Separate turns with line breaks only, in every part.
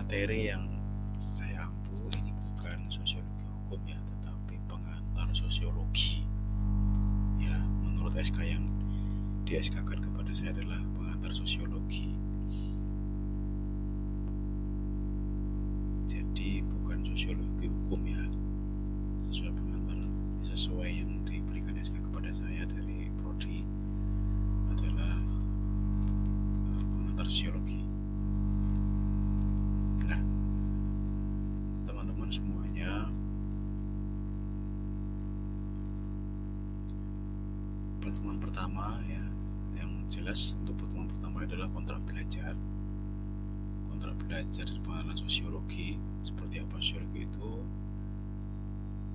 materi yang saya ampu ini bukan sosiologi hukum ya, tetapi pengantar sosiologi. Ya, menurut SK yang di SK-kan kepada saya adalah pengantar sosiologi. Jadi bukan sosiologi hukum ya, sesuai pengantar, sesuai yang diberikan SK kepada saya dari prodi adalah pengantar sosiologi. Nah, teman-teman semuanya, pertemuan pertama ya, yang jelas untuk pertemuan pertama adalah kontrak belajar dari pengenalan sosiologi, seperti apa sosiologi itu,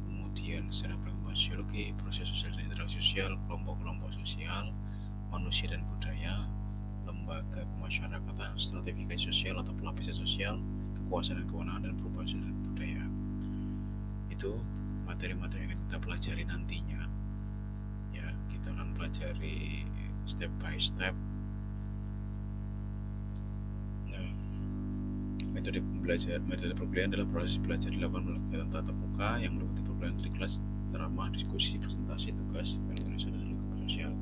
kemudian secara perkembangan sosiologi, proses sosial dan interaksi sosial, kelompok-kelompok sosial, manusia dan budaya, lembaga kemasyarakatan, stratifikasi sosial atau pelapisan sosial, kekuasaan dan kewenangan, dan perubahan sosial dan budaya. Itu materi-materi yang kita pelajari nantinya. Ya, kita akan pelajari step by step. Nah, metode perkuliahan adalah proses belajar dilakukan melalui kegiatan tatap muka yang meliputi perkuliahan di kelas, ceramah, diskusi, presentasi, tugas, evaluasi dan lingkungan sosial.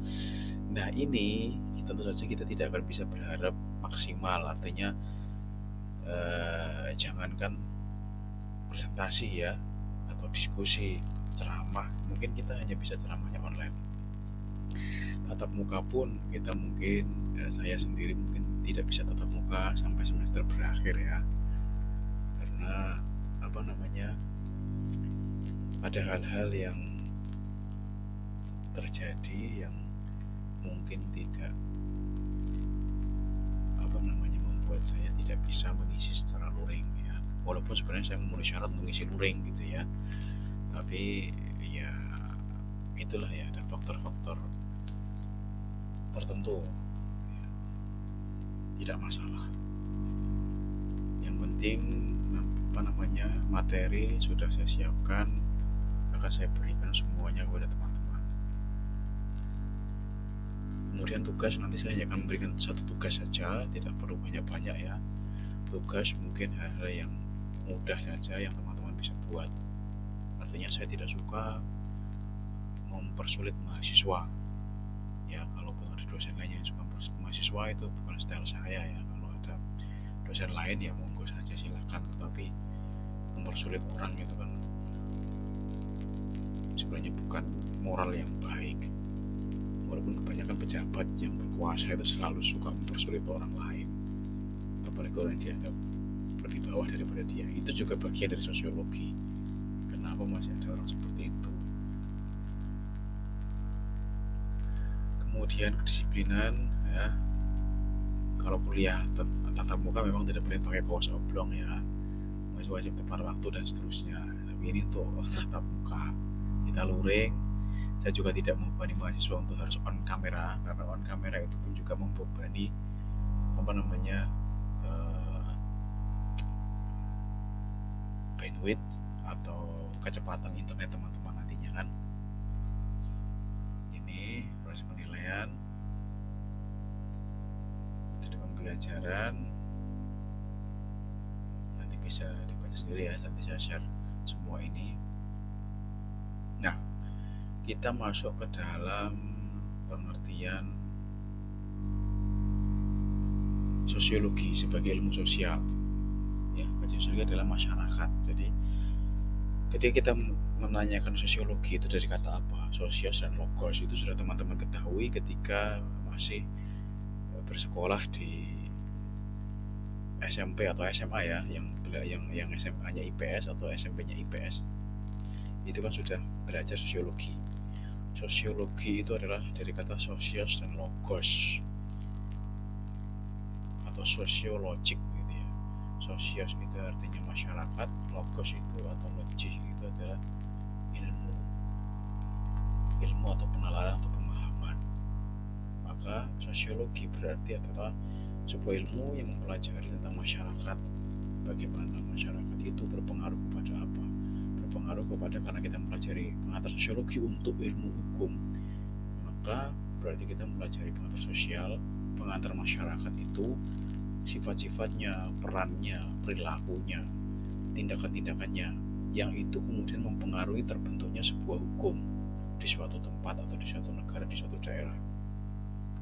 Nah, ini tentu saja kita tidak akan bisa berharap maksimal, artinya jangankan presentasi ya, atau diskusi, ceramah, mungkin kita hanya bisa ceramahnya online. Tatap muka pun kita mungkin, saya sendiri mungkin tidak bisa tatap muka sampai semester berakhir ya, karena ada hal-hal yang terjadi yang mungkin tidak membuat saya tidak bisa mengisi secara luring ya, walaupun sebenarnya saya memenuhi syarat mengisi luring gitu ya, tapi ya itulah ya, ada faktor-faktor tertentu ya, tidak masalah. Yang penting materi sudah saya siapkan, akan saya berikan semuanya kepada teman-teman. Kemudian tugas, nanti saya hanya akan memberikan satu tugas saja, tidak perlu banyak-banyak ya. Tugas mungkin hal-hal yang mudah saja yang teman-teman bisa buat. Artinya saya tidak suka mempersulit mahasiswa ya. Kalaupun ada dosen lain yang suka mempersulit mahasiswa, itu bukan style saya ya. Kalau ada dosen lain ya monggo saja, silakan, tetapi mempersulit orang itu kan sebenarnya bukan moral yang baik. Walaupun kebanyakan pejabat yang berkuasa itu selalu suka mempersulit orang lain, apalagi orang yang dianggap lebih bawah daripada dia. Itu juga bagian dari sosiologi. Kenapa masih ada orang seperti itu? Kemudian kedisiplinan ya. Kalau kuliah tatap muka memang tidak boleh pakai kaos oblong ya, masih wajib tepat waktu dan seterusnya. Tapi ini untuk tatap muka kita luring. Saya juga tidak membebani mahasiswa untuk harus on kamera, karena on kamera itu pun juga membebani bandwidth atau kecepatan internet teman-teman nantinya kan. Ini proses penilaian, metode pembelajaran, nanti bisa dibaca sendiri ya, nanti saya share semua ini. Nah, kita masuk ke dalam pengertian sosiologi sebagai ilmu sosial ya. Kajian sosiologi adalah masyarakat. Jadi ketika kita menanyakan sosiologi itu dari kata apa, sosios dan logos, itu sudah teman-teman ketahui ketika masih bersekolah di SMP atau SMA ya, yang SMA-nya IPS atau SMP-nya IPS, itu kan sudah belajar sosiologi. Sosiologi itu adalah dari kata sosios dan logos atau sosiologik gitu ya. Sosios itu artinya masyarakat, logos itu atau logis itu adalah ilmu atau penalaran atau pemahaman. Maka sosiologi berarti adalah sebuah ilmu yang mempelajari tentang masyarakat. Bagaimana masyarakat itu berpengaruh kepada apa? Berpengaruh kepada, karena kita mempelajari pengantar sosiologi untuk ilmu hukum, maka berarti kita mempelajari pengantar sosial, pengantar masyarakat itu sifat-sifatnya, perannya, perilakunya, tindakan-tindakannya, yang itu kemudian mempengaruhi terbentuknya sebuah hukum di suatu tempat atau di suatu negara, di suatu daerah.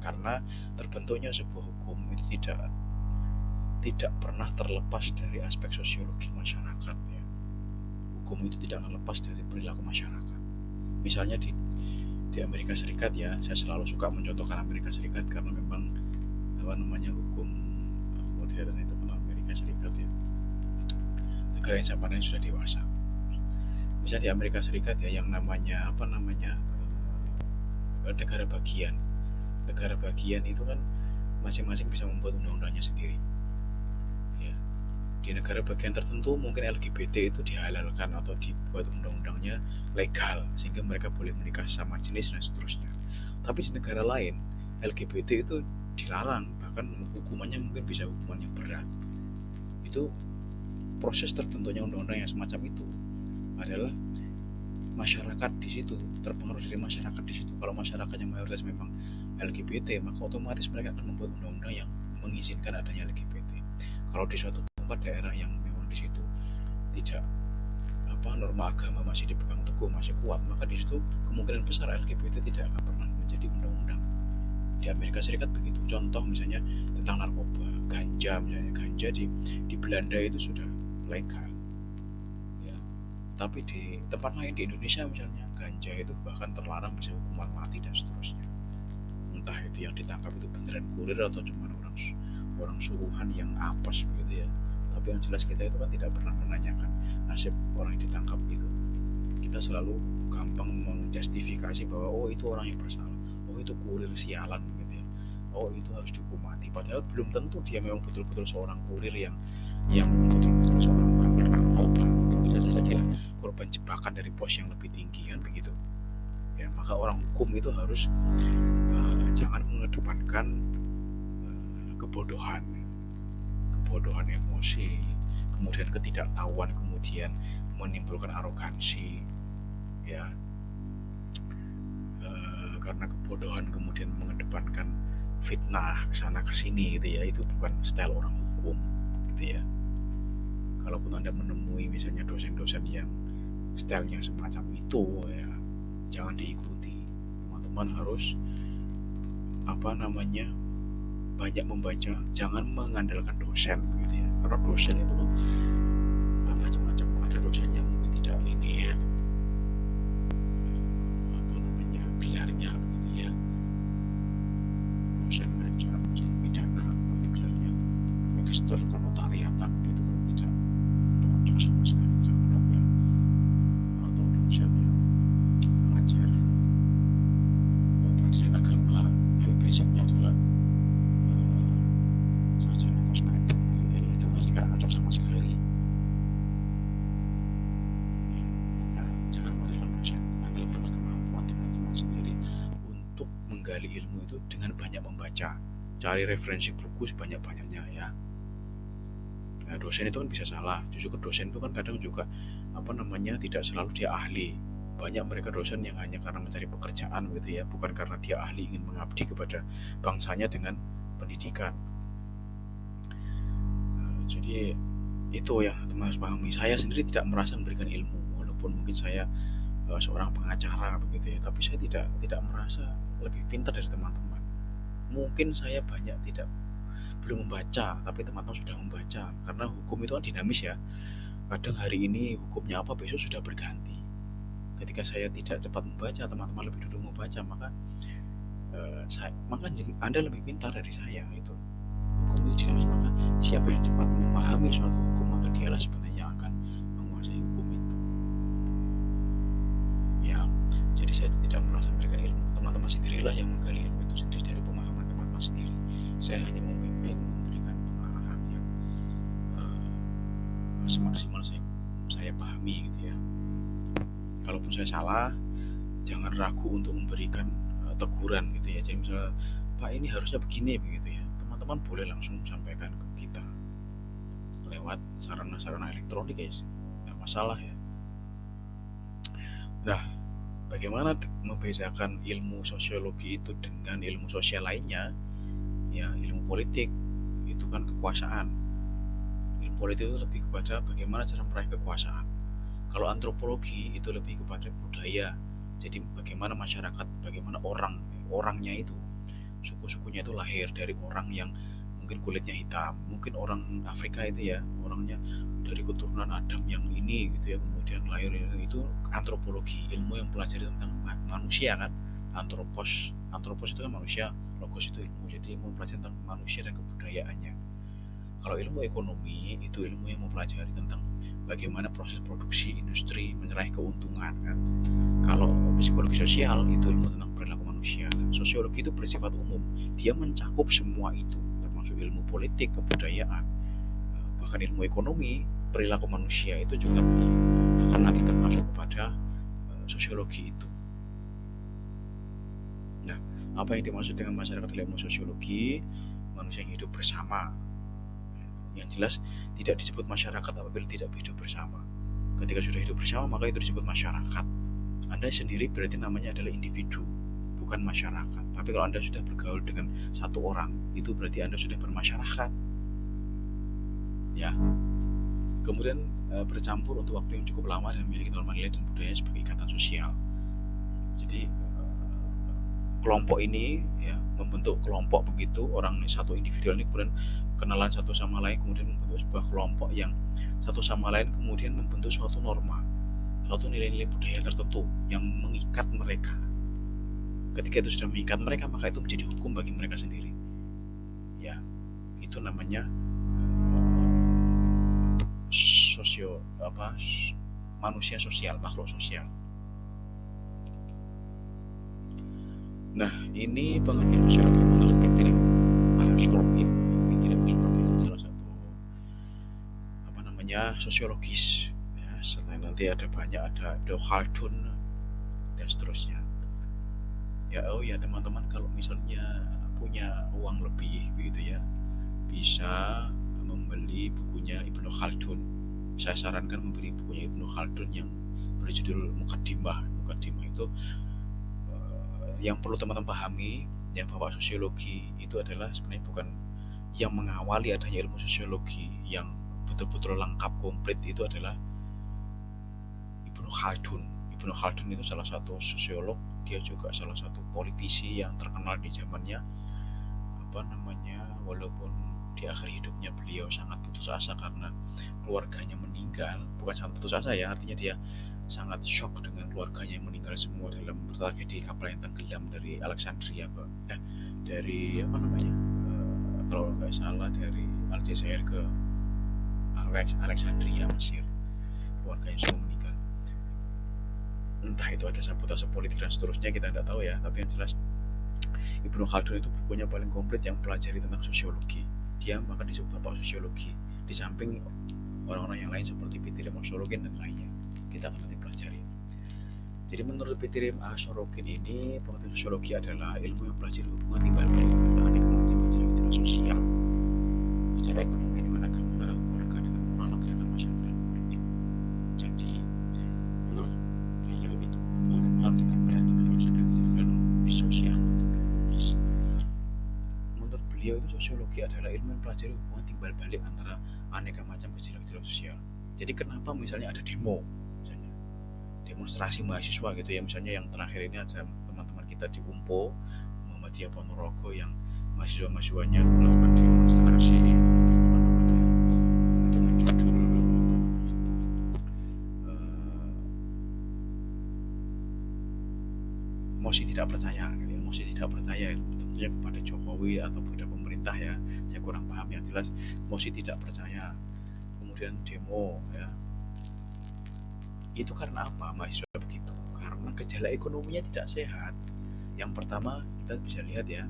Karena terbentuknya sebuah hukum itu tidak pernah terlepas dari aspek sosiologi masyarakat ya. Hukum itu tidak akan lepas dari perilaku masyarakat. Misalnya di Amerika Serikat ya, saya selalu suka mencontohkan Amerika Serikat karena memang hukum modern itu kan Amerika Serikat ya, negara yang saya pandang sudah dewasa. Misalnya di Amerika Serikat ya, yang namanya negara bagian. Negara bagian itu kan masing-masing bisa membuat undang-undangnya sendiri. Ya. Di negara bagian tertentu mungkin LGBT itu dihalalkan atau dibuat undang-undangnya legal sehingga mereka boleh menikah sama jenis dan seterusnya. Tapi di negara lain LGBT itu dilarang, bahkan hukumannya mungkin bisa hukuman yang berat. Itu proses terbentuknya undang-undang yang semacam itu adalah masyarakat di situ, terpengaruh dari masyarakat di situ. Kalau masyarakatnya mayoritas memang LGBT, maka otomatis mereka akan membuat undang-undang yang mengizinkan adanya LGBT. Kalau di suatu tempat daerah yang memang di situ tidak norma agama masih dipegang teguh, masih kuat, maka di situ kemungkinan besar LGBT tidak akan pernah menjadi undang-undang. Di Amerika Serikat begitu. Contoh misalnya tentang narkoba, ganja misalnya, ganja di Belanda itu sudah legal. Tapi di tempat lain di Indonesia misalnya ganja itu bahkan terlarang, bisa hukuman mati dan seterusnya. Entah itu yang ditangkap itu beneran kurir atau cuma orang suruhan yang apes begitu ya. Tapi yang jelas kita itu kan tidak pernah menanyakan nasib orang yang ditangkap itu. Kita selalu gampang menjustifikasi bahwa itu orang yang bersalah, itu kurir sialan gitu ya, itu harus dihukum mati. Padahal belum tentu dia memang betul-betul seorang kurir yang betul-betul seorang narkoba. Bisa saja dia korban jebakan dari bos yang lebih tinggi kan begitu ya. Maka orang hukum itu harus jangan mengedepankan kebodohan emosi, kemudian ketidaktahuan, kemudian menimbulkan arogansi ya, karena kebodohan kemudian mengedepankan fitnah kesana kesini gitu ya. Itu bukan style orang hukum gitu ya. Kalaupun Anda menemui misalnya dosen-dosen yang stylenya semacam itu ya, jangan diikuti. Teman-teman harus banyak membaca, jangan mengandalkan dosen gitu ya. Karena dosen itu macam-macam. Ada dosen yang mungkin tidak ini ya, gelarnya begitu ya, dosen ngajar, dosen pidana, gelarnya magister kenotariatan, itu kan tidak cocok sama sekali terhadap ya. Atau dosen yang mengajar pelajaran agama yang basicnya adalah sarjana kosmetik, itu masih tidak cocok sama sekali. Jangan menilai dosen, andalkanlah kemampuan teman-teman sendiri untuk menggali ilmu itu dengan banyak membaca. Cari referensi buku sebanyak-banyaknya ya. Nah, dosen itu kan bisa salah. Justru dosen itu kan kadang juga tidak selalu dia ahli. Banyak mereka dosen yang hanya karena mencari pekerjaan gitu ya, bukan karena dia ahli ingin mengabdi kepada bangsanya dengan pendidikan. Jadi itu yang teman harus pahami. Saya sendiri tidak merasa memberikan ilmu, walaupun mungkin saya seorang pengacara begitu ya, tapi saya tidak merasa lebih pintar dari teman-teman. Mungkin saya belum membaca, tapi teman-teman sudah membaca. Karena hukum itu kan dinamis ya. Kadang hari ini hukumnya apa, besok sudah berganti. Ketika saya tidak cepat membaca, teman-teman lebih dulu membaca, maka Anda lebih pintar dari saya. Itu hukum itu dinamis, maka siapa yang cepat memahami suatu hukum, maka dialah sebenarnya akan menguasai hukum itu ya. Jadi saya tidak merasa memberikan ilmu, teman-teman sendirilah yang menggali ilmu itu sendiri dari pemahaman teman-teman sendiri. Saya hanya memberikan pengarahan yang semaksimal saya pahami gitu ya. Kalaupun saya salah, jangan ragu untuk memberikan teguran gitu ya. Jadi misalnya, Pak ini harusnya begini begitu ya, teman-teman boleh langsung sampaikan ke kita lewat sarana-sarana elektronik guys, nggak masalah ya. Nah, bagaimana membedakan ilmu sosiologi itu dengan ilmu sosial lainnya ya, ilmu politik itu bukan kekuasaan. Ilmu politik itu lebih kepada bagaimana cara meraih kekuasaan. Kalau antropologi itu lebih kepada budaya. Jadi bagaimana masyarakat, bagaimana orangnya itu, suku-sukunya itu lahir dari orang yang mungkin kulitnya hitam, mungkin orang Afrika itu ya, orangnya dari keturunan Adam yang ini gitu ya, kemudian lahir itu antropologi, ilmu yang pelajari tentang manusia kan. Antropos itu kan manusia, logos itu ilmu, jadi ilmu pelajari tentang manusia dan kebudayaannya. Kalau ilmu ekonomi itu ilmu yang mempelajari tentang bagaimana proses produksi industri menyeraih keuntungan kan. Kalau psikologi sosial itu ilmu tentang perilaku manusia. Sosiologi itu bersifat umum, dia mencakup semua itu, termasuk ilmu politik, kebudayaan, bahkan ilmu ekonomi, perilaku manusia itu juga akan nanti termasuk kepada sosiologi itu. Nah, apa yang dimaksud dengan masyarakat dalam ilmu sosiologi? Manusia yang hidup bersama. Yang jelas tidak disebut masyarakat apabila tidak hidup bersama. Ketika sudah hidup bersama maka itu disebut masyarakat. Anda sendiri berarti namanya adalah individu, bukan masyarakat. Tapi kalau Anda sudah bergaul dengan satu orang, itu berarti Anda sudah bermasyarakat. Ya. Kemudian bercampur untuk waktu yang cukup lama dan memiliki norma nilai dan budaya sebagai ikatan sosial. Jadi kelompok ini ya membentuk kelompok begitu, orang satu individu ini kemudian kenalan satu sama lain, kemudian membentuk sebuah kelompok yang satu sama lain kemudian membentuk suatu norma, suatu nilai-nilai budaya tertentu yang mengikat mereka. Ketika itu sudah mengikat mereka maka itu menjadi hukum bagi mereka sendiri. Ya, itu namanya manusia sosial, makhluk sosial. Nah, ini pengertian sosiologi menurut Peter Ashroff. Salah satu sosiologis. Ya, selain nanti ada banyak, ada Khaldun dan seterusnya. Ya, teman-teman kalau misalnya punya uang lebih begitu ya, bisa membeli bukunya Ibnu Khaldun. Saya sarankan membeli bukunya Ibnu Khaldun yang berjudul Muqaddimah. Muqaddimah itu yang perlu teman-teman pahami ya, bahwa sosiologi itu adalah sebenarnya bukan yang mengawali adanya ilmu sosiologi yang betul-betul lengkap komplit, itu adalah Ibnu Khaldun. Ibnu Khaldun itu salah satu sosiolog, dia juga salah satu politisi yang terkenal di zamannya. Walaupun di akhir hidupnya beliau sangat putus asa karena keluarganya meninggal, bukan sangat putus asa ya, artinya dia sangat shock dengan keluarganya yang meninggal semua dalam tragedi kapal yang tenggelam dari Alexandria, dari kalau nggak salah dari Aljazair ke Alexandria, Mesir. Keluarganya semua meninggal. Entah itu ada sabotase politik dan seterusnya, kita nggak tahu ya. Tapi yang jelas Ibnu Khaldun itu bukunya paling komplit yang pelajari tentang sosiologi. Dia maka disebut bapak sosiologi. Di samping orang-orang yang lain seperti Peter Ashrokin dan lainnya, kita akan nanti pelajari. Jadi menurut Peter Ashrokin ini, pengertian sosiologi adalah ilmu yang pelajari hubungan timbal balik antara gejala-gejala sosial, gejala ekonomi di mana gambaran warga dengan moral gerakan masyarakat politik. Jadi menurut beliau itu hal kita berarti kalau sedang gejala sosial atau biologis. Menurut beliau itu sosiologi adalah ilmu yang pelajari hubungan timbal balik antara aneka macam gejala-gejala sosial. Jadi kenapa misalnya ada demo, misalnya demonstrasi mahasiswa gitu ya, misalnya yang terakhir ini ada teman-teman kita di UMPO Muhammadiyah Ponorogo yang mahasiswa-mahasiswanya melakukan demonstrasi dengan judul mosi tidak percaya, gitu ya. Mosi tidak percaya tentunya kepada Jokowi atau kepada pemerintah ya, saya kurang paham. Yang jelas mosi tidak percaya, kemudian demo ya. Itu karena apa mahasiswa begitu? Karena gejala ekonominya tidak sehat. Yang pertama kita bisa lihat ya,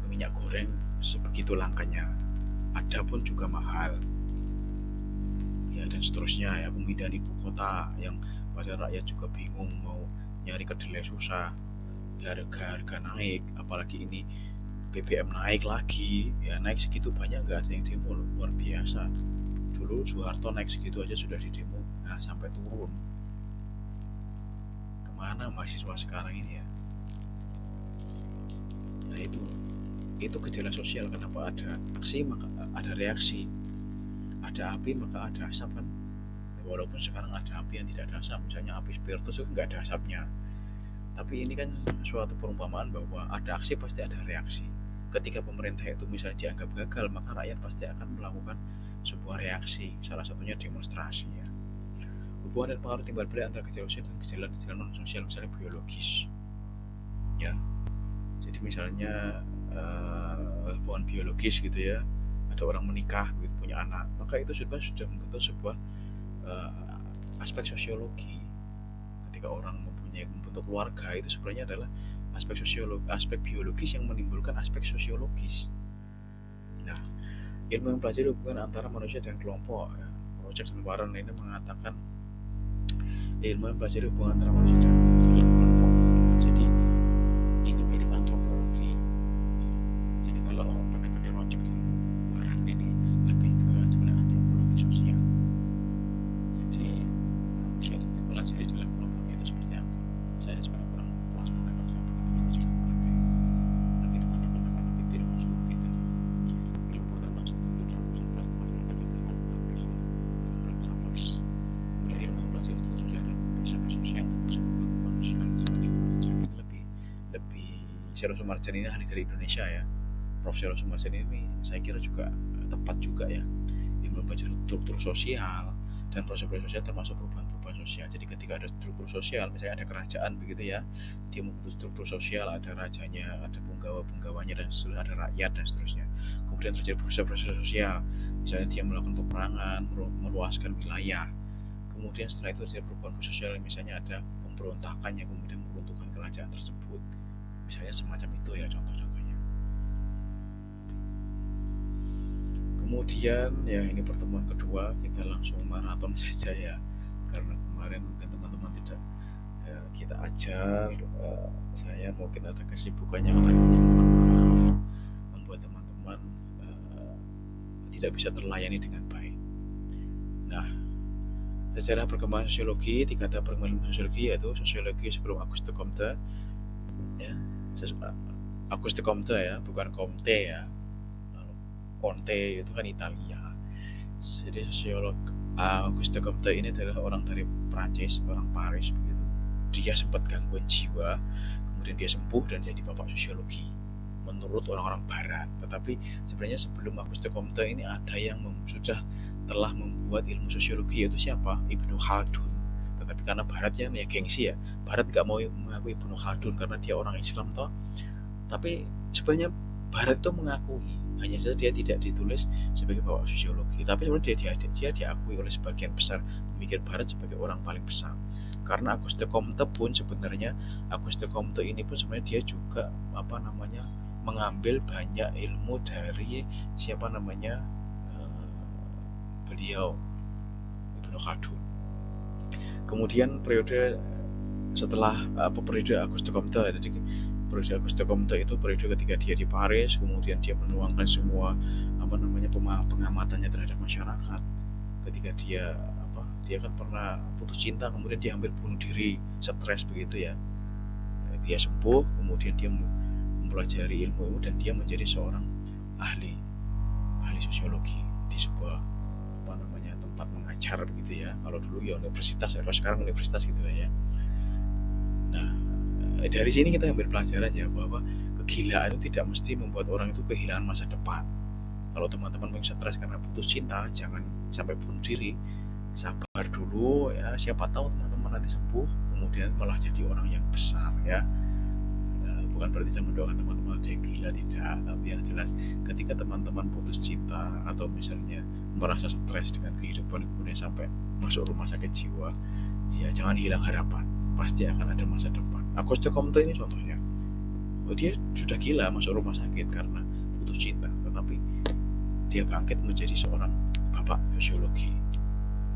minyak goreng sebegitu langkanya, adapun juga mahal ya, dan seterusnya ya. Pemindahan ibu kota yang pada rakyat juga bingung, mau nyari kedelai susah, harga naik, apalagi ini BBM naik lagi ya, naik segitu banyak nggak ada yang demo, luar biasa. Dulu Soeharto naik segitu aja sudah di demo, nah sampai turun. Kemana mahasiswa sekarang ini ya? Nah itu gejala sosial. Kenapa ada aksi maka ada reaksi, ada api maka ada asap kan. Walaupun sekarang ada api yang tidak ada asap, misalnya api spiritus itu nggak ada asapnya, tapi ini kan suatu perumpamaan bahwa ada aksi pasti ada reaksi. Ketika pemerintah itu misalnya dianggap gagal, maka rakyat pasti akan melakukan sebuah reaksi, salah satunya demonstrasi ya. Hubungan dan pengaruh timbal balik antara gejala sosial dan gejala non sosial, misalnya biologis ya. Jadi misalnya hubungan biologis gitu ya, ada orang menikah gitu, punya anak, maka itu sudah membentuk sebuah aspek sosiologi. Ketika orang membentuk keluarga, itu sebenarnya adalah aspek biologis yang menimbulkan aspek sosiologis. Nah, ilmu mempelajari hubungan antara manusia dan kelompok ya. Project Warren ini mengatakan ilmu mempelajari hubungan antara manusia dan kelompok. Jadi ini mirip antropologi. Jadi kalau pendekatan Project Warren ini lebih ke sebenarnya antropologi sosial. Jadi manusia itu dipelajari dalam kelompoknya itu seperti apa. Saya sebenarnya kurang puas mendapatkan begitu tapi teman-teman akan lebih tidak masuk kita. Liputan langsung itu dalam proses dari ilmu mempelajari sosial dan filsafat sosial kemanusiaan lebih Sero Sumarjan ini ahli dari Indonesia ya. Prof. Sero Sumarjan ini saya kira juga tepat juga ya. Ilmu mempelajari struktur sosial dan proses-proses sosial termasuk perubahan-perubahan sosial. Jadi ketika ada struktur sosial, misalnya ada kerajaan begitu ya, dia membentuk struktur sosial, ada rajanya, ada penggawa-penggawanya dan seterusnya, ada rakyat dan seterusnya. Kemudian terjadi proses-proses sosial, misalnya dia melakukan peperangan, meluaskan wilayah. Kemudian setelah itu terjadi perubahan sosial, misalnya ada pemberontakan yang kemudian meruntuhkan kerajaan tersebut. Misalnya semacam itu ya contoh-contohnya. Kemudian ya ini pertemuan kedua, kita langsung maraton saja ya, karena kemarin mungkin teman-teman tidak kita ajar, saya mungkin ada kesibukannya lainnya, membuat teman-teman tidak bisa terlayani dengan baik. Nah, sejarah perkembangan sosiologi, 3 tahap perkembangan sosiologi yaitu sosiologi sebelum Auguste Comte ya, Auguste Comte ya, bukan Comte ya. Conte itu kan Italia. Jadi sosiolog Auguste Comte ini adalah orang dari Prancis, orang Paris begitu. Dia sempat gangguan jiwa, kemudian dia sembuh dan jadi bapak sosiologi menurut orang-orang barat. Tetapi sebenarnya sebelum Auguste Comte ini ada yang sudah telah membuat ilmu sosiologi, yaitu siapa? Ibnu Khaldun. Tetapi karena baratnya ya gengsi ya, barat nggak mau mengakui Ibnu Khaldun karena dia orang Islam toh. Tapi sebenarnya barat itu mengakui, hanya saja dia tidak ditulis sebagai bapak sosiologi, tapi sebenarnya dia diakui oleh sebagian besar pemikir barat sebagai orang paling besar. Karena Auguste Comte pun sebenarnya, Auguste Comte ini pun sebenarnya dia juga mengambil banyak ilmu dari beliau Ibnu Khaldun. Kemudian periode setelah periode Auguste Comte, jadi periode Auguste Comte itu periode ketika dia di Paris, kemudian dia menuangkan semua pengamatannya terhadap masyarakat. Ketika dia kan pernah putus cinta, kemudian dia hampir bunuh diri, stres begitu ya. Dia sembuh, kemudian dia mempelajari ilmu dan dia menjadi seorang ahli sosiologi di sebuah tempat mengajar begitu ya. Kalau dulu ya universitas, kalau sekarang universitas gitu ya. Nah, dari sini kita ambil pelajaran ya bahwa kegilaan itu tidak mesti membuat orang itu kehilangan masa depan. Kalau teman-teman yang stres karena putus cinta, jangan sampai bunuh diri. Sabar dulu ya, siapa tahu teman-teman nanti sembuh, kemudian malah jadi orang yang besar ya. Bukan berarti saya mendoakan teman-teman jadi gila, tidak. Tapi yang jelas ketika teman-teman putus cinta atau misalnya merasa stres dengan kehidupan, kemudian sampai masuk rumah sakit jiwa, ya jangan hilang harapan. Pasti akan ada masa depan. Auguste Comte ini contohnya, dia sudah gila masuk rumah sakit karena putus cinta, tetapi dia bangkit menjadi seorang bapak sosiologi,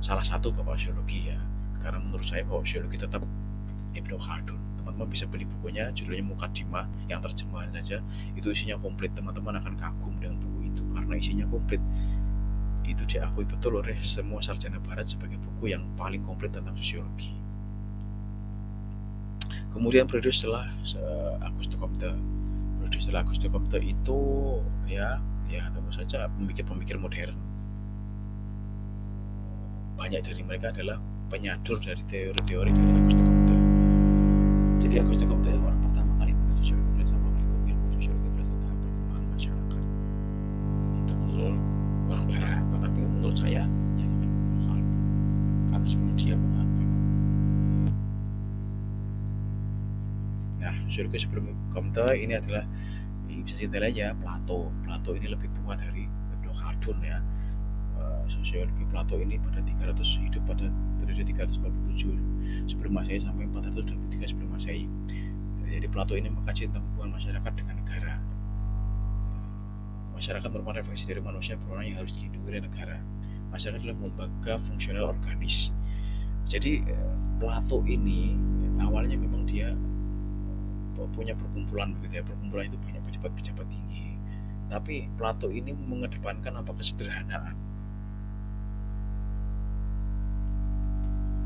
salah satu bapak sosiologi ya. Karena menurut saya bapak sosiologi tetap Ibnu Khaldun. Teman-teman bisa beli bukunya, judulnya Mukaddimah, yang terjemahan saja itu isinya komplit. Teman-teman akan kagum dengan buku itu karena isinya komplit. Itu diakui betul oleh semua sarjana barat sebagai buku yang paling komplit tentang sosiologi. Kemudian periode setelah Auguste Comte, periode istilah Auguste Comte itu ya tentu saja pemikir-pemikir modern. Banyak dari mereka adalah penyadur dari teori-teori dari Auguste Comte. Jadi Auguste Comte orang pertama kali membuat sosiologi berdasarkan ilmu sosiologi berdasarkan tahap perkembangan masyarakat. Itu menurut orang barat, tetapi menurut saya ya lokal. Karena sebenarnya dia pengagum. Nah, sosiologi sebelum Comte ini adalah bisa detail aja Plato. Plato ini lebih tua dari Ibnu Khaldun ya. Sosiologi Plato ini hidup pada periode 347 sebelum Masehi sampai 423 sebelum Masehi. Jadi Plato ini mengkaji tentang hubungan masyarakat dengan negara. Masyarakat merupakan refleksi dari manusia berwarna yang harus dilindungi oleh negara. Masyarakat adalah lembaga fungsional organis. Jadi Plato ini awalnya memang dia punya perkumpulan begitu ya. Perkumpulan itu banyak pejabat-pejabat tinggi. Tapi Plato ini mengedepankan kesederhanaan.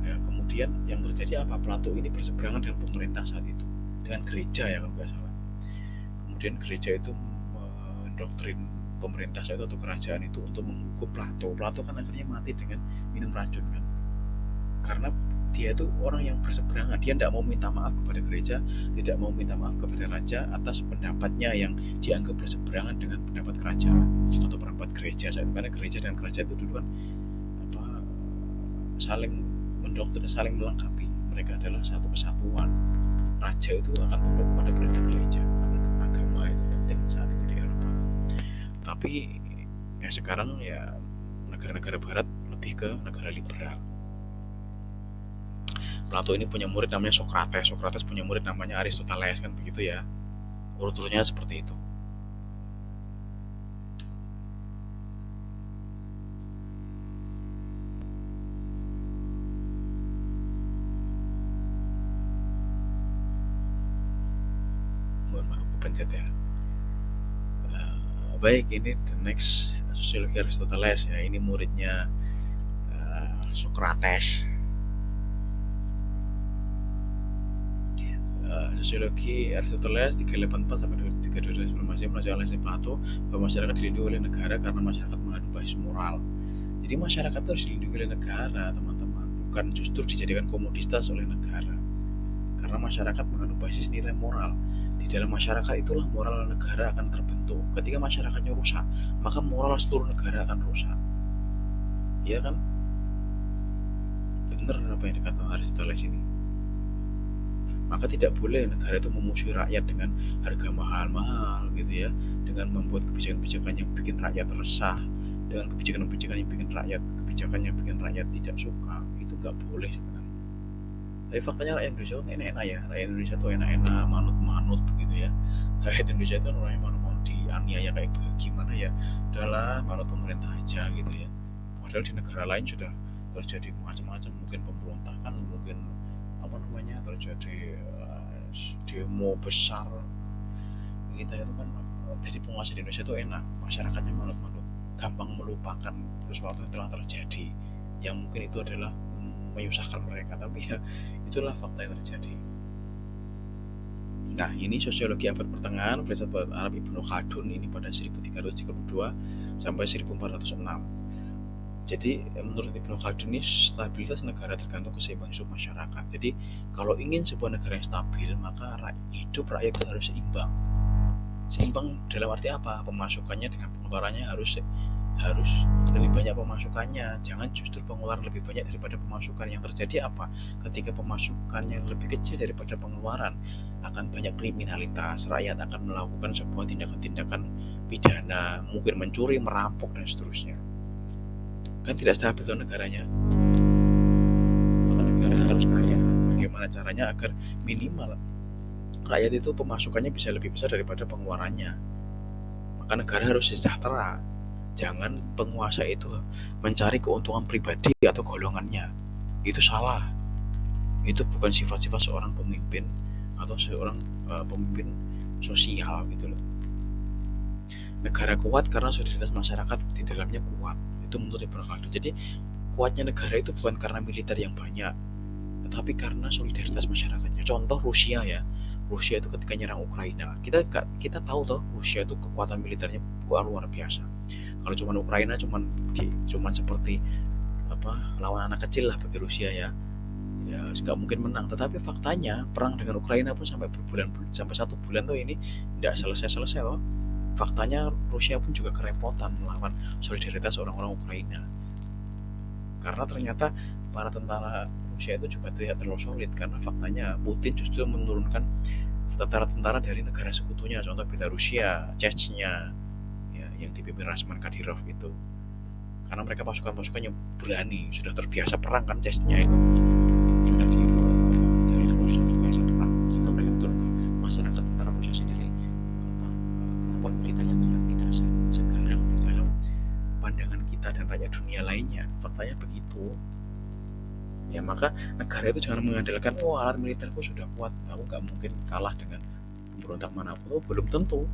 Ya, kemudian yang terjadi apa? Plato ini berseberangan dengan pemerintah saat itu, dengan gereja ya kalau nggak salah. Kemudian gereja itu mendoktrin pemerintah saat itu atau kerajaan itu untuk menghukum Plato. Plato kan akhirnya mati dengan minum racun kan, karena dia itu orang yang berseberangan. Dia tidak mau minta maaf kepada gereja, tidak mau minta maaf kepada raja atas pendapatnya yang dianggap berseberangan dengan pendapat kerajaan atau pendapat gereja saat itu. Karena gereja dan kerajaan itu dulu kan saling mendoktrin, saling melengkapi. Mereka adalah satu kesatuan. Raja itu akan tunduk kepada perintah gereja karena agama itu penting saat itu di Eropa. Tapi ya sekarang ya negara-negara barat lebih ke negara liberal. Plato ini punya murid namanya Socrates. Socrates punya murid namanya Aristoteles kan begitu ya. Urut-urutnya seperti itu. Pencet ya. Baik, ini the next sosiologi Aristoteles ya. Ini muridnya Socrates. Sosiologi Aristoteles 384 sampai 322 sebelum Masehi menunjukkan analisis Plato bahwa masyarakat dilindungi oleh negara karena masyarakat mengandung basis moral. Jadi masyarakat itu harus dilindungi oleh negara, teman-teman, bukan justru dijadikan komoditas oleh negara. Karena masyarakat mengandung basis nilai moral. Di dalam masyarakat itulah moral negara akan terbentuk. Ketika masyarakatnya rusak, maka moral seluruh negara akan rusak. Iya kan? Benar apa yang dikatakan Aristoteles ini. Maka tidak boleh negara itu memusuhi rakyat dengan harga mahal-mahal gitu ya, dengan membuat kebijakan-kebijakan yang bikin rakyat resah, dengan kebijakan-kebijakan yang bikin rakyat tidak suka. Itu nggak boleh sebenarnya. Tapi faktanya rakyat Indonesia itu enak-enak ya. Rakyat Indonesia itu enak-enak, manut-manut begitu ya. Rakyat Indonesia itu orangnya manut-manut, dianiaya kayak gimana ya, udahlah manut pemerintah aja gitu ya. Padahal di negara lain sudah terjadi macam-macam, mungkin pemberontakan, mungkin terjadi demo besar. Kita itu kan jadi penguasa di Indonesia itu enak, masyarakatnya manut-manut, gampang melupakan sesuatu yang telah terjadi yang mungkin itu adalah menyusahkan mereka, tapi ya itulah fakta yang terjadi. Nah, ini sosiologi abad pertengahan versi Arab Ibnu Khaldun ini pada 1332 sampai 1406. Jadi menurut Ibnu Khaldun ini stabilitas negara tergantung keseimbangan hidup masyarakat. Jadi kalau ingin sebuah negara yang stabil, maka hidup rakyat itu harus seimbang. Seimbang dalam arti apa? Pemasukannya dengan pengeluarannya harus lebih banyak pemasukannya. Jangan justru pengeluaran lebih banyak daripada pemasukan. Yang terjadi apa? Ketika pemasukannya lebih kecil daripada pengeluaran, akan banyak kriminalitas. Rakyat akan melakukan sebuah tindakan-tindakan pidana, mungkin mencuri, merampok dan seterusnya. Kan tidak stabil negaranya. Maka negara harus kaya. Bagaimana caranya agar minimal rakyat itu pemasukannya bisa lebih besar daripada pengeluarannya? Maka negara harus sejahtera. Jangan penguasa itu mencari keuntungan pribadi atau golongannya. Itu salah. Itu bukan sifat-sifat seorang pemimpin atau seorang pemimpin sosial gitu loh. Negara kuat karena solidaritas masyarakat di dalamnya kuat. Itu menurut Ibnu Khaldun. Jadi kuatnya negara itu bukan karena militer yang banyak, tetapi karena solidaritas masyarakatnya. Contoh Rusia ya. Rusia itu ketika nyerang Ukraina, kita tahu toh Rusia itu kekuatan militernya luar biasa. Kalau cuma Ukraina cuman seperti lawan anak kecil lah bagi Rusia ya. Ya nggak mungkin menang. Tetapi faktanya perang dengan Ukraina pun sampai berbulan-bulan, sampai 1 bulan tuh ini tidak selesai-selesai loh. Faktanya Rusia pun juga kerepotan melawan solidaritas orang-orang Ukraina. Karena ternyata para tentara Rusia itu juga tidak terlalu solid, karena faktanya Putin justru menurunkan tentara-tentara dari negara sekutunya, contoh Belarusia, Chechnya, ya, yang dipimpin Rasman Kadyrov itu. Karena mereka pasukan-pasukan yang berani, sudah terbiasa perang kan Chechnya itu. Sudah dari Rusia terbiasa perang, sehingga mereka turun ke masyarakat tentara Rusia sendiri. Kemampuan militernya tidak segarang di dalam pandangan kita dan rakyat dunia lainnya. Faktanya begitu. Ya maka negara itu jangan mengandalkan alat militerku sudah kuat, aku nggak mungkin kalah dengan pemberontak manapun. Belum tentu.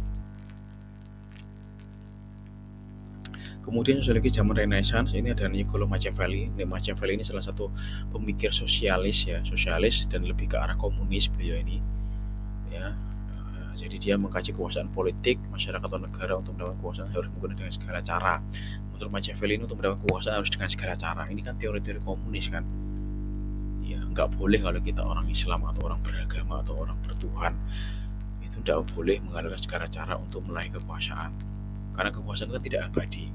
Kemudian sudah lagi zaman Renaissance, ini ada Niccolo Machiavelli. Machiavelli ini salah satu pemikir sosialis ya, sosialis dan lebih ke arah komunis beliau ini. Ya, jadi dia mengkaji kekuasaan politik masyarakat atau negara. Untuk mendapatkan kekuasaan harus menggunakan dengan segala cara. Menurut Machiavelli ini untuk mendapatkan kekuasaan harus dengan segala cara. Ini kan teori-teori komunis kan. Ya nggak boleh kalau kita orang Islam atau orang beragama atau orang bertuhan itu tidak boleh menggunakan segala cara untuk meraih kekuasaan, karena kekuasaan kan tidak abadi.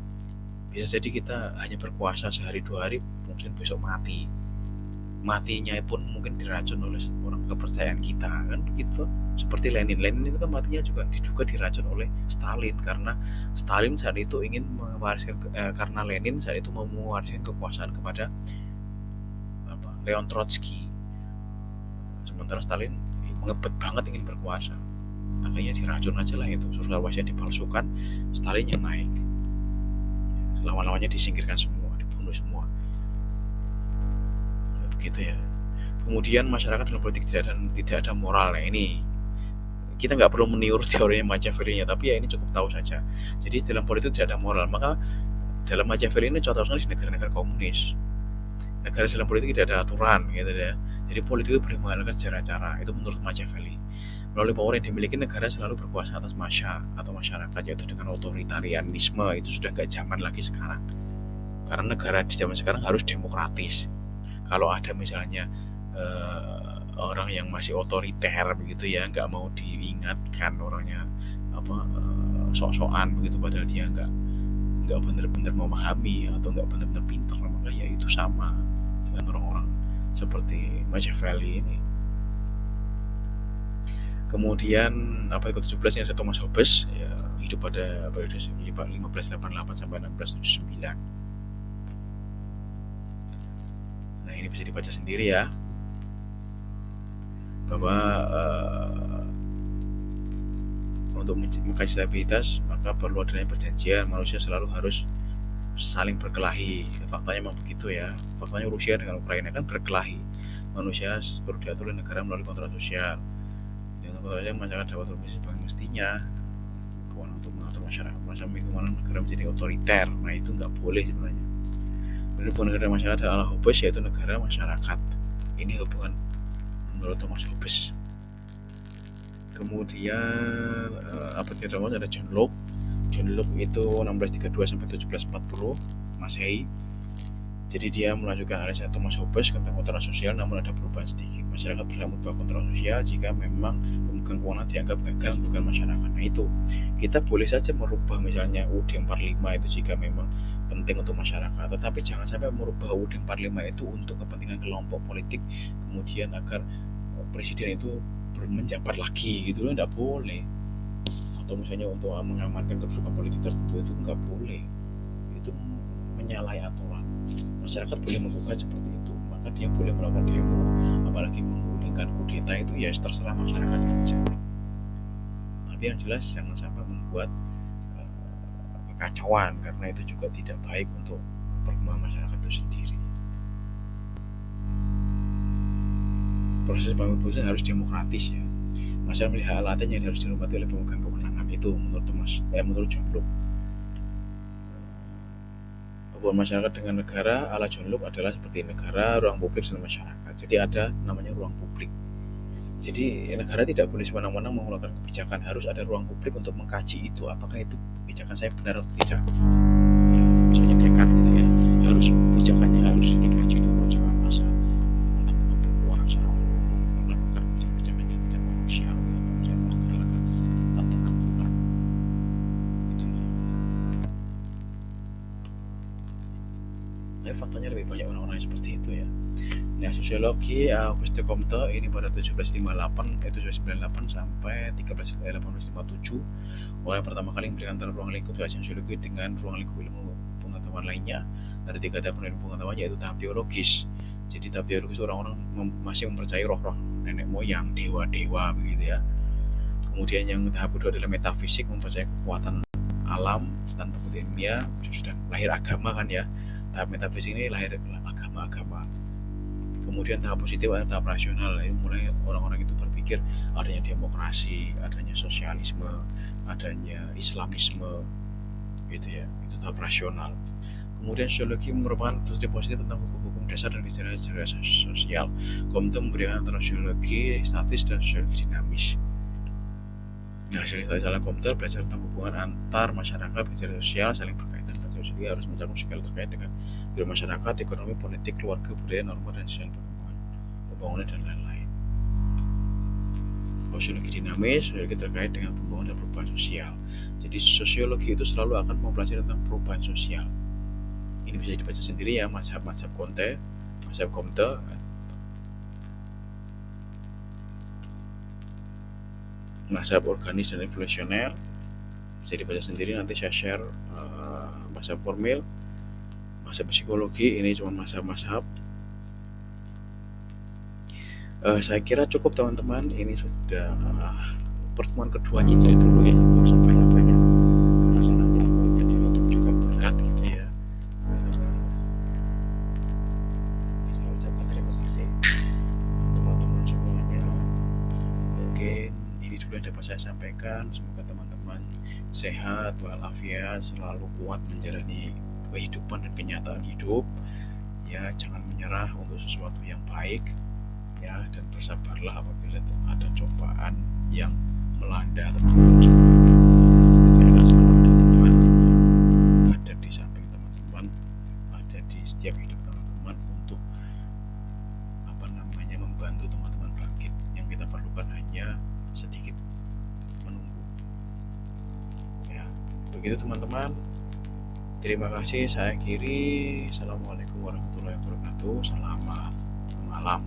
Bisa jadi kita hanya berkuasa sehari 2 hari, mungkin besok matinya pun mungkin diracun oleh orang kepercayaan kita kan begitu. Seperti Lenin itu kan matinya juga diduga diracun oleh Stalin, karena Stalin saat itu ingin mewariskan karena Lenin saat itu mau mewariskan kekuasaan kepada Leon Trotsky, sementara Stalin mengebet banget ingin berkuasa. Akhirnya diracun aja lah itu, surat-suratnya dipalsukan, Stalin yang naik, lawan-lawannya disingkirkan semua, dibunuh semua. Ya, begitu ya. Kemudian masyarakat dalam politik tidak ada moralnya. Ini kita nggak perlu meniru teorinya Machiavelli-nya, tapi ya ini cukup tahu saja. Jadi dalam politik tidak ada moral, maka dalam Machiavelli ini contoh sekali di negara-negara komunis. Negara dalam politik tidak ada aturan gitu ya. Jadi politik itu boleh mengandalkan cara-cara, itu menurut Machiavelli. Melalui power yang dimiliki, negara selalu berkuasa atas masyarakat, yaitu dengan otoritarianisme. Itu sudah nggak zaman lagi sekarang, karena negara di zaman sekarang harus demokratis. Kalau ada misalnya orang yang masih otoriter begitu ya, nggak mau diingatkan orangnya sok-sokan begitu, padahal dia nggak benar-benar memahami atau nggak benar-benar pintar, maka ya itu sama dengan orang-orang seperti Machiavelli ini. Kemudian ke-17 ini ada Thomas Hobbes, ya, hidup pada periode 1588 sampai 1679. Nah ini bisa dibaca sendiri ya, bahwa untuk mengkaji stabilitas maka perlu adanya perjanjian. Manusia selalu harus saling berkelahi. Faktanya memang begitu ya. Faktanya Rusia dengan Ukraina kan berkelahi. Manusia perlu diatur oleh negara melalui kontrak sosial. Dengan kontrak sosial masyarakat dapat berfungsi sebagai mestinya. Kewenangan untuk mengatur masyarakat. Masa kewenangan negara menjadi otoriter. Nah itu nggak boleh sebenarnya. Hubungan negara masyarakat adalah Hobbes, yaitu negara masyarakat. Ini hubungan menurut Thomas Hobbes. Kemudian ada John Locke. John Locke itu 1632 sampai 1740 Masehi. Jadi dia melanjutkan alias Thomas Hobbes tentang kontrak sosial, namun ada perubahan sedikit. Masyarakat berhak merubah kontrak sosial jika memang pemegang kewenangan dianggap gagal merugikan masyarakat. Nah itu kita boleh saja merubah misalnya UUD 45 itu jika memang penting untuk masyarakat, tetapi jangan sampai merubah UUD 45 itu untuk kepentingan kelompok politik, kemudian agar presiden itu menjabat lagi gitu loh, nggak boleh. Atau misalnya untuk mengamankan kedudukan politik tertentu, itu nggak boleh. Itu menyalahi aturan. Masyarakat boleh menggugat seperti itu, maka dia boleh melakukan demo, apalagi menggulingkan kudeta, itu ya terserah masyarakat saja. Tapi yang jelas jangan sampai membuat kekacauan, karena itu juga tidak baik untuk perkembangan masyarakat itu sendiri. Proses pengambilan keputusan harus demokratis ya. Masyarakat melihat alasan yang harus dihormati oleh pemegang kewenangan, itu menurut John Locke. Hubungan masyarakat dengan negara ala John Locke adalah seperti negara, ruang publik, dan masyarakat. Jadi ada namanya ruang publik. Jadi negara tidak boleh semena-mena mengeluarkan kebijakan, harus ada ruang publik untuk mengkaji itu, apakah itu kebijakan saya benar atau tidak. Ya, misalnya dekan gitu ya, harus kebijakannya harus dikaji dulu, jangan asal mentang-mentang berkuasa melakukan kebijakan yang tidak manusiawi atau tidak menggunakan tata aturan gitu ya. Nah, faktanya lebih banyak orang-orang yang seperti itu ya. Nah, sosiologi Auguste Comte ini pada 1798 sampai 1857 mulai pertama kali memberikan antara ruang lingkup kajian sosiologi dengan ruang lingkup ilmu pengetahuan lainnya. Ada 3 tahap ilmu pengetahuan, yaitu tahap teologis. Jadi tahap teologis orang-orang masih mempercayai roh-roh nenek moyang, dewa-dewa begitu ya. Kemudian yang tahap kedua adalah metafisik, mempercayai kekuatan alam dan bukti ilmiah. Sudah lahir agama kan ya. Tahap metafisik ini lahir agama-agama. Kemudian tahap positif adalah tahap rasional. Ini mulai orang-orang itu berpikir adanya demokrasi, adanya sosialisme, adanya islamisme gitu ya. Itu tahap rasional. Kemudian sosiologi merupakan studi positif tentang hukum-hukum dasar dan istilah-istilah sosial. Comte memberikan antara sosiologi statis dan sosiologi dinamis. Nah, setelah Comte belajar tentang hubungan antar masyarakat, gejala sosial saling berkaitan. Sosiologi harus mencakup segala terkait dengan kehidupan masyarakat, ekonomi, politik, keluarga, budaya, norma, dan sosial pembangunan dan lain-lain. Sosiologi dinamis, sosiologi terkait dengan pembangunan dan perubahan sosial. Jadi sosiologi itu selalu akan mempelajari tentang perubahan sosial. Ini bisa dibaca sendiri ya, mazhab-mazhab Comte. Mazhab organis dan evolusioner bisa dibaca sendiri, nanti saya share mazhab formil, mazhab psikologi, ini cuma mazhab-mazhab. Saya kira cukup teman-teman, ini sudah pertemuan keduanya saya dulu ya, nggak usah banyak-banyak karena saya nanti aku jadi YouTube juga berat gitu ya. Saya ucapkan terima kasih teman-teman semuanya. Mungkin ini dulu yang dapat saya sampaikan. Semoga teman-teman sehat walafiat, selalu kuat menjalani kehidupan dan kenyataan hidup ya. Jangan menyerah untuk sesuatu yang baik ya, dan bersabarlah apabila ada cobaan yang melanda teman-teman. Ada di samping teman-teman, ada di setiap hidup teman-teman untuk membantu teman-teman bangkit. Yang kita perlukan hanya sedikit menunggu ya. Begitu teman-teman, terima kasih, saya akhiri. Assalamualaikum warahmatullahi wabarakatuh. Selamat malam.